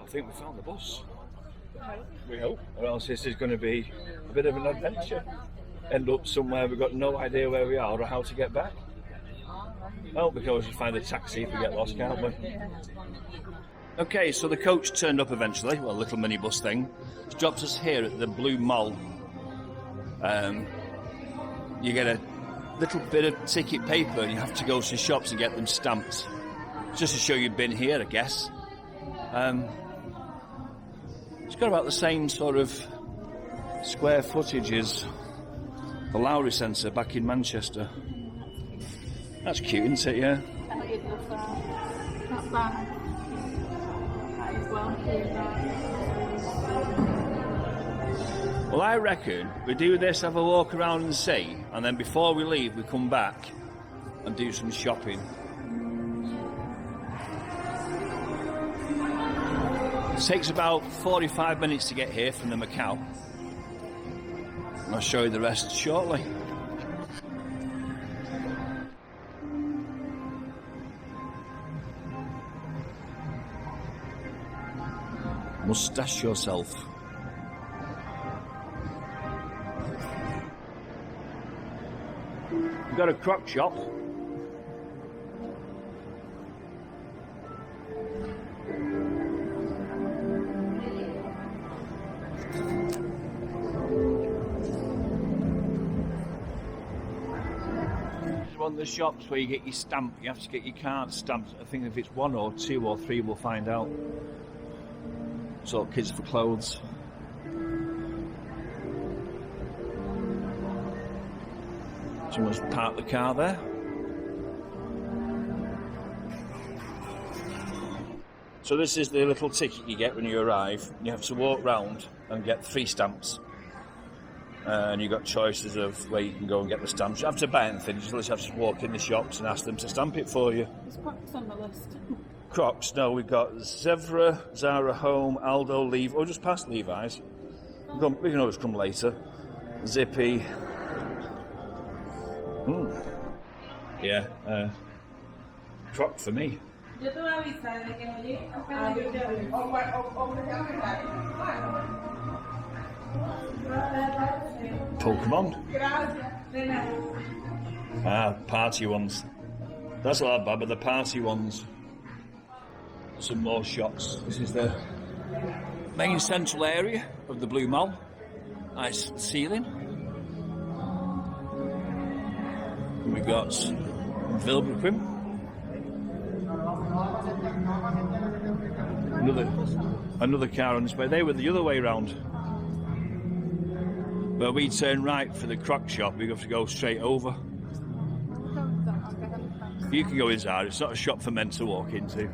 think we found the bus. We hope. Or else this is going to be a bit of an adventure. End up somewhere we've got no idea where we are or how to get back. Oh, we can always just find a taxi if we get lost, can't we? Okay, so the coach turned up eventually, well, a little minibus thing. It's dropped us here at the Blue Mall. You get a little bit of ticket paper and you have to go to shops and get them stamped. Just to show you've been here, I guess. It's got about the same sort of square footage as the Lowry Centre back in Manchester. That's cute, isn't it? Yeah. I thought you'd love that. Not bad. That is well cute. Well, I reckon we do this, have a walk around and see, and then before we leave, we come back and do some shopping. It takes about 45 minutes to get here from the Macau. And I'll show you the rest shortly. Moustache yourself. We've got a crock shop. One of the shops where you get your stamp, you have to get your card stamped. I think if it's 1 or 2 or 3, we'll find out. So kids for clothes. Someone's parked the car there. So this is the little ticket you get when you arrive. You have to walk round and get 3 stamps. And you've got choices of where you can go and get the stamps. You don't have to buy anything, you just have to walk in the shops and ask them to stamp it for you. There's Crocs on the list. Crocs, no, we've got Zevra, Zara Home, Aldo, Levi, or just past Levi's. We can always come later. Zippy. Yeah, Croc for me. Pokemon. Party ones. That's not bad, but the party ones. Some more shops. This is the main central area of the Blue Mall. Nice ceiling. We got Vilbriquim. Another car on display. They were the other way round. But we turn right for the crock shop. We have to go straight over. You can go inside. It's not a shop for men to walk into.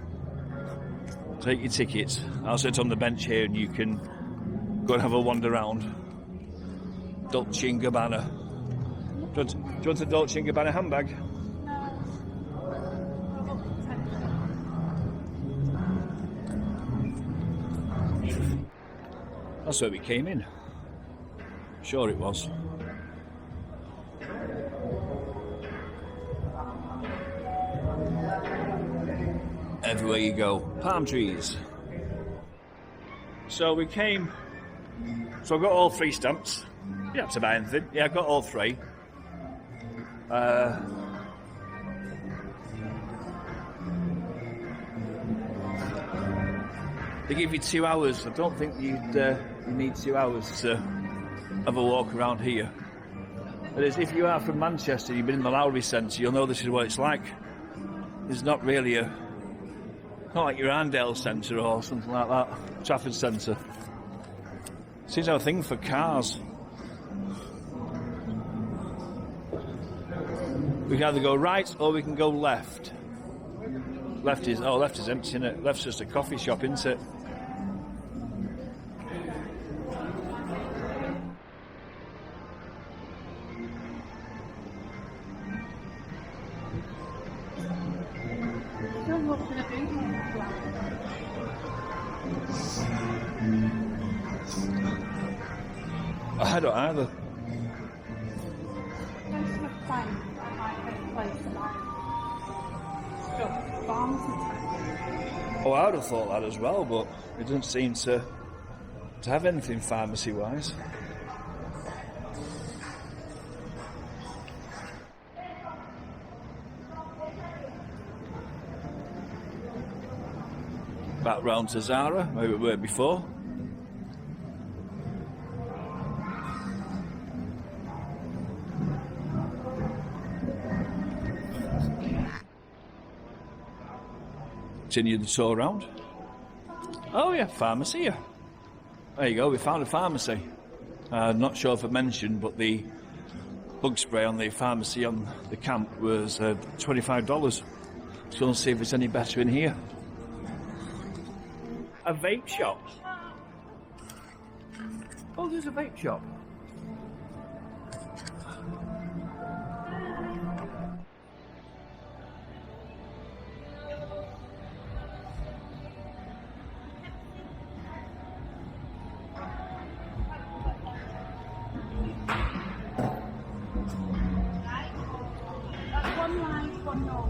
Take your tickets. I'll sit on the bench here and you can go and have a wander around. Dolce & Gabbana. Do you want a Dolce & Gabbana handbag? That's where we came in. Sure it was. Everywhere you go, palm trees. So we came. So I got all 3 stamps. You don't have to buy anything. Yeah, I got all 3. They give you 2 hours. I don't think you need 2 hours to have a walk around here. But if you are from Manchester, you've been in the Lowry Centre, you'll know this is what it's like. There's not really not like your Arndale Centre or something like that, Trafford Centre. Seems to have a thing for cars. We can either go right or we can go left. Left is empty, isn't it? Left's just a coffee shop, isn't it? I don't either. Oh, I would have thought that as well, but it doesn't seem to have anything pharmacy-wise. Back round to Zara, where we were before. Continue the tour around. Oh yeah, pharmacy here. There you go, we found a pharmacy. Not sure if I mentioned, but the bug spray on the pharmacy on the camp was $25. So we'll see if it's any better in here. A vape shop. Oh, there's a vape shop. One line, one no.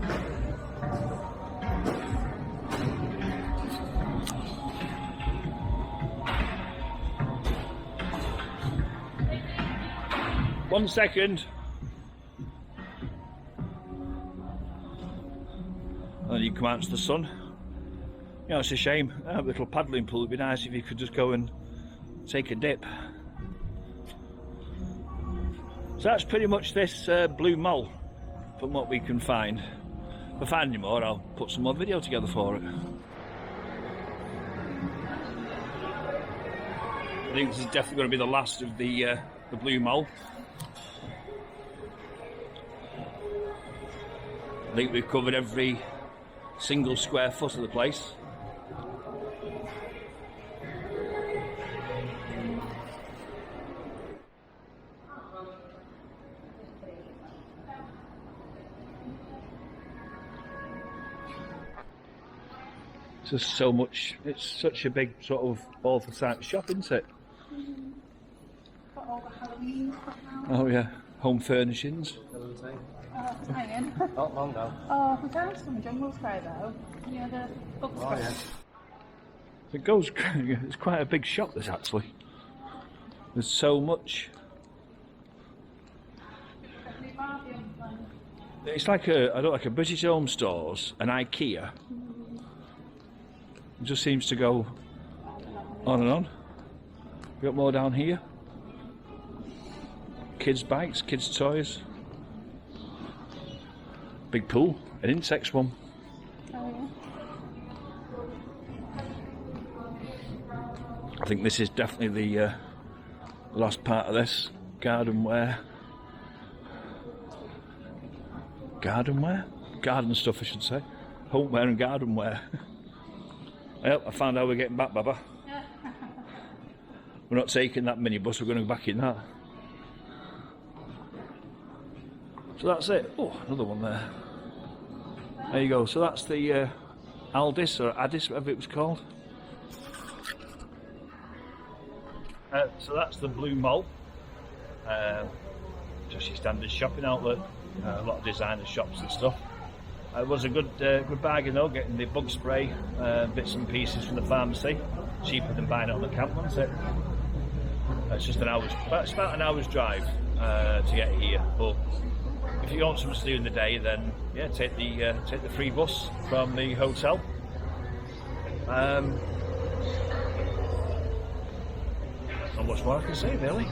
One second. And you come out into the sun. You know, it's a shame. A little paddling pool would be nice if you could just go and take a dip. So that's pretty much this Blue Mole, from what we can find. If I find any more, I'll put some more video together for it. I think this is definitely going to be the last of the Blue Mole. I think we've covered every single square foot of the place. There's so much, it's such a big sort of oversized shop, isn't it? Got all the Halloween stuff now. Oh yeah, home furnishings. Hanging. Not long now. Oh, we found some jungle spray though. Yeah, the bug spray. Oh, yeah. It goes, it's quite a big shop this actually. There's so much. It's like a British Home Stores, an IKEA. It just seems to go on and on. We got more down here. Kids' bikes, kids' toys. Big pool, an insects one. Oh, yeah. I think this is definitely the last part of this. Garden wear. Garden wear? Garden stuff, I should say. Homeware and garden wear. Well, I found out we're getting back, Baba. We're not taking that minibus, we're going to go back in that. So that's it. Oh, another one there. There you go. So that's the Aldis or Addis, whatever it was called. So that's the Blue Mole. Just your standard shopping outlet. A lot of designer shops and stuff. It was a good bargain though, getting the bug spray, bits and pieces from the pharmacy. Cheaper than buying it on the camp, wasn't it? It's just it's about an hour's drive to get here. But if you want something to do in the day, then yeah, take the free bus from the hotel. Not much more I can say really.